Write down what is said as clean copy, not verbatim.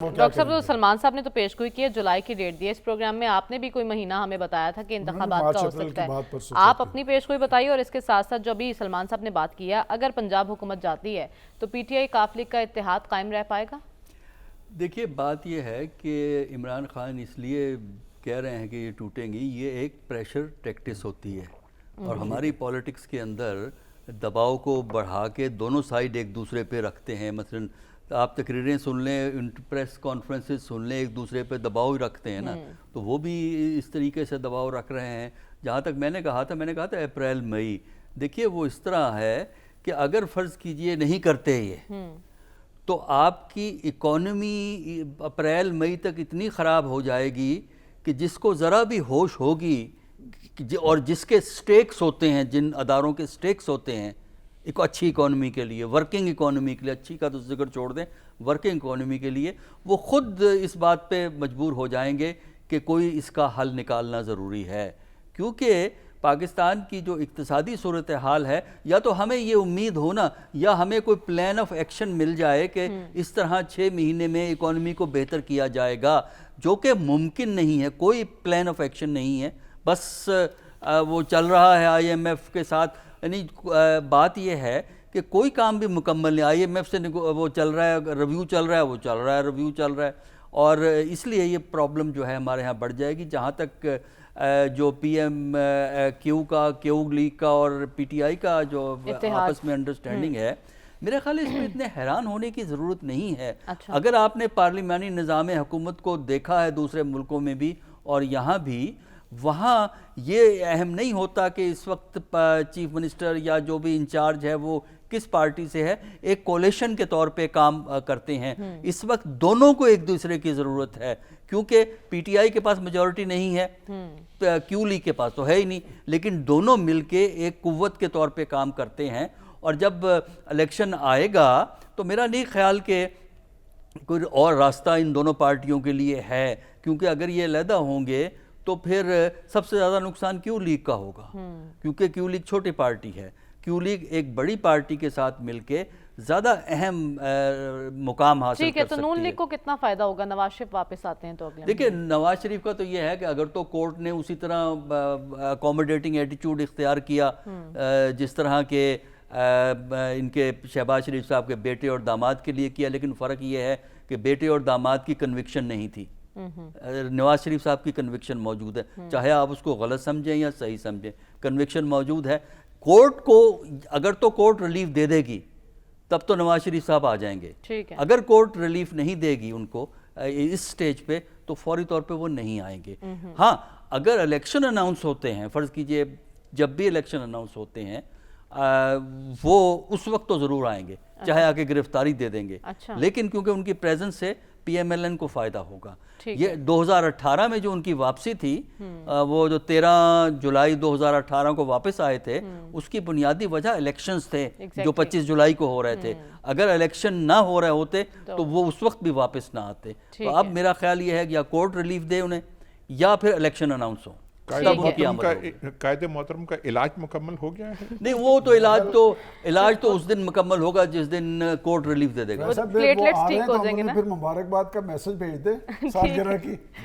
Doctor साहब, तो सलमान साहब ने तो पेशगोई की है, जुलाई की डेट दी है इस प्रोग्राम में। आपने भी कोई महीना हमें बताया था कि इंतखाबात का हो सकता है। आप अपनी पेशगोई बताइए, और इसके साथ साथ जो अभी सलमान साहब ने बात की है, अगर पंजाब हुकूमत जाती है तो पीटीआई काफ लीग का इत्तेहाद कायम रह पाएगा? देखिए, बात यह है कि इमरान खान इसलिए कह रहे हैं कि ये टूटेंगी, ये एक प्रेशर टैक्टिस होती है और हमारी पॉलिटिक्स के अंदर दबाव को बढ़ा के दोनों साइड एक दूसरे पे रखते हैं। मसलन आप तकरीरें सुन लें, प्रेस कॉन्फ्रेंसेस सुन लें, एक दूसरे पे दबाव ही रखते हैं ना, तो वो भी इस तरीके से दबाव रख रहे हैं। जहाँ तक मैंने कहा था अप्रैल मई, देखिए वो इस तरह है कि अगर फ़र्ज़ कीजिए नहीं करते ये, तो आपकी इकॉनमी अप्रैल मई तक इतनी ख़राब हो जाएगी कि जिसको ज़रा भी होश होगी और जिसके स्टेक्स होते हैं, जिन अदारों के स्टेक्स होते हैं एक अच्छी इकॉनमी के लिए, वर्किंग इकॉनमी के लिए, अच्छी का तो जिक्र छोड़ दें, वर्किंग इकॉनमी के लिए, वो ख़ुद इस बात पे मजबूर हो जाएंगे कि कोई इसका हल निकालना ज़रूरी है। क्योंकि पाकिस्तान की जो इक्तिसादी सूरत हाल है, या तो हमें ये उम्मीद हो ना, या हमें कोई प्लान ऑफ एक्शन मिल जाए कि इस तरह 6 महीने में इकॉनमी को बेहतर किया जाएगा, जो कि मुमकिन नहीं है। कोई प्लान ऑफ एक्शन नहीं है, बस वो चल रहा है IMF के साथ। यानी बात यह है कि कोई काम भी मुकम्मल नहीं, IMF से वो चल रहा है, रिव्यू चल रहा है, वो चल रहा है, रिव्यू चल रहा है, और इसलिए ये प्रॉब्लम जो है हमारे यहाँ बढ़ जाएगी। जहाँ तक जो PMQ का, क्यू लीग का और PTI का जो आपस में अंडरस्टैंडिंग है, मेरे ख्याल इसमें इतने हैरान होने की ज़रूरत नहीं है। अच्छा। अगर आपने पार्लिमानी निज़ाम हुकूमत को देखा है दूसरे मुल्कों में भी और यहाँ भी, वहाँ ये अहम नहीं होता कि इस वक्त चीफ मिनिस्टर या जो भी इंचार्ज है वो किस पार्टी से है, एक कोलिशन के तौर पे काम करते हैं। इस वक्त दोनों को एक दूसरे की ज़रूरत है, क्योंकि PTI के पास मेजॉरिटी नहीं है, क्यू लीग के पास तो है ही नहीं, लेकिन दोनों मिलके एक कुव्वत के तौर पे काम करते हैं। और जब इलेक्शन आएगा तो मेरा नहीं ख्याल कि कोई और रास्ता इन दोनों पार्टियों के लिए है, क्योंकि अगर ये अलहदा होंगे तो फिर सबसे ज़्यादा नुकसान क्यू लीग का होगा, क्योंकि क्यू लीग छोटी पार्टी है। क्यू लीग एक बड़ी पार्टी के साथ मिलके ज़्यादा अहम मुकाम हासिल कर सकती है। ठीक है, तो नून लीग को कितना फ़ायदा होगा? नवाज शरीफ वापस आते हैं तो अगले देखिए, नवाज शरीफ का तो ये है कि अगर तो कोर्ट ने उसी तरह अकोमोडेटिंग एटीट्यूड इख्तियार किया जिस तरह के इनके शहबाज शरीफ साहब के बेटे और दामाद के लिए किया, लेकिन फ़र्क ये है कि बेटे और दामाद की कन्विक्शन नहीं थी, नवाज शरीफ साहब की कन्विक्शन मौजूद है। चाहे आप उसको गलत समझें या सही समझें, कन्विक्शन मौजूद है। कोर्ट को अगर तो कोर्ट रिलीफ दे देगी तब तो नवाज शरीफ साहब आ जाएंगे। ठीक है। अगर कोर्ट रिलीफ नहीं देगी उनको इस स्टेज पे, तो फौरी तौर पे वो नहीं आएंगे। हाँ, अगर इलेक्शन अनाउंस होते हैं, फ़र्ज़ कीजिए जब भी इलेक्शन अनाउंस होते हैं, वो उस वक्त तो ज़रूर आएंगे, चाहे आके गिरफ्तारी दे देंगे। अच्छा। लेकिन क्योंकि उनकी प्रेजेंस से PMLN को फ़ायदा होगा। ये 2018 में जो उनकी वापसी थी, वो जो 13 जुलाई 2018 को वापस आए थे, उसकी बुनियादी वजह इलेक्शंस थे जो 25 जुलाई को हो रहे थे। अगर इलेक्शन ना हो रहे होते तो वो उस वक्त भी वापस ना आते। तो अब मेरा ख्याल ये है कि या कोर्ट रिलीफ दे उन्हें, या फिर इलेक्शन अनाउंस हो। कायदे मोहतरम का इलाज मुकम्मल हो गया है? नहीं, वो तो इलाज तो उस दिन मुकम्मल होगा जिस दिन कोर्ट रिलीफ दे देगा। प्लेटलेट्स ठीक हो जाएंगे ना, फिर मुबारकबाद का मैसेज भेज दे सालगिरह की।